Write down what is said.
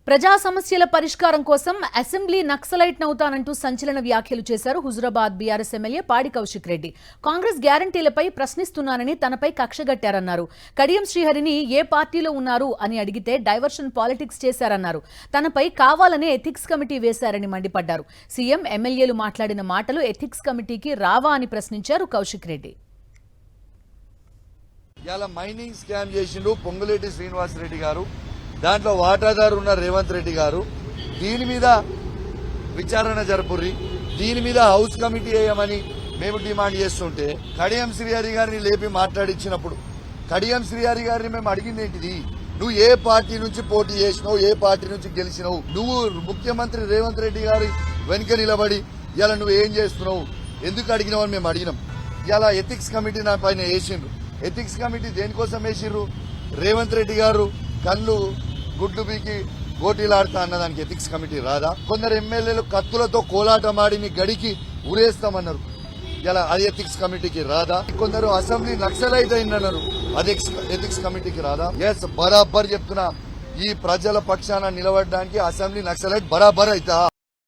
ప్రజా సమస్యల పరిష్కారం కోసం అసెంబ్లీ నక్సలైట్ నవుతానంటూ సంచలన వ్యాఖ్యలు చేశారు హుజురాబాద్ బీఆర్ఎస్ ఎమ్మెల్యే పాడి కౌశిక్ రెడ్డి. కాంగ్రెస్ గ్యారంటీలపై ప్రశ్నిస్తున్నానని తనపై కక్షగట్టారన్నారు. కడియం శ్రీహరిని ఏ పార్టీలో ఉన్నారు అని అడిగితే డైవర్షన్ పాలిటిక్స్ చేశారన్నారు. తనపై కావాలనే ఎథిక్స్ కమిటీ వేశారని మండిపడ్డారు. సీఎం ఎమ్మెల్యేలు మాట్లాడిన మాటలు ఎథిక్స్ కమిటీకి రావా అని ప్రశ్నించారు కౌశిక్ రెడ్డి. మైనింగ్ స్కామ్ చేసిండు పొంగులేటి శ్రీనివాసరెడ్డి గారు, దాంట్లో వాటాదారు ఉన్న రేవంత్ రెడ్డి గారు. దీని మీద విచారణ జరుపుర్రి, దీని మీద హౌస్ కమిటీ వేయమని మేము డిమాండ్ చేస్తుంటే కడియం శ్రీహరి గారిని లేపి మాట్లాడించినప్పుడు కడియం శ్రీహరి గారిని మేము అడిగింది ఏంటిది? నువ్వు ఏ పార్టీ నుంచి పోటీ చేసినావు, ఏ పార్టీ నుంచి గెలిచినావు, నువ్వు ముఖ్యమంత్రి రేవంత్ రెడ్డి గారి వెనుక నిలబడి ఇలా నువ్వు ఏం చేస్తున్నావు, ఎందుకు అడిగినావు అని మేము అడిగినాం. ఇలా ఎథిక్స్ కమిటీ నా పైన వేసిండ్రు. ఎథిక్స్ కమిటీ దేనికోసం వేసిర్రు? రేవంత్ రెడ్డి గారు కళ్ళు గుడ్లు బీకి గోటీలాడుతా అన్నదానికి ఎథిక్స్ కమిటీ రాదా? కొందరు ఎమ్మెల్యేలు కత్తులతో కోలాటమాడి మీ గడికి ఉరేస్తామన్నారు. ఇలా అది ఎథిక్స్ కమిటీకి రాదా? కొందరు అసెంబ్లీ నక్సలైట్ అయిందన్నారు, అది ఎథిక్స్ కమిటీకి రాదా? ఎస్, బరాబర్ చెప్తున్నా, ఈ ప్రజల పక్షాన నిలబడడానికి అసెంబ్లీ నక్సలైట్ బరాబర్ అవుతా.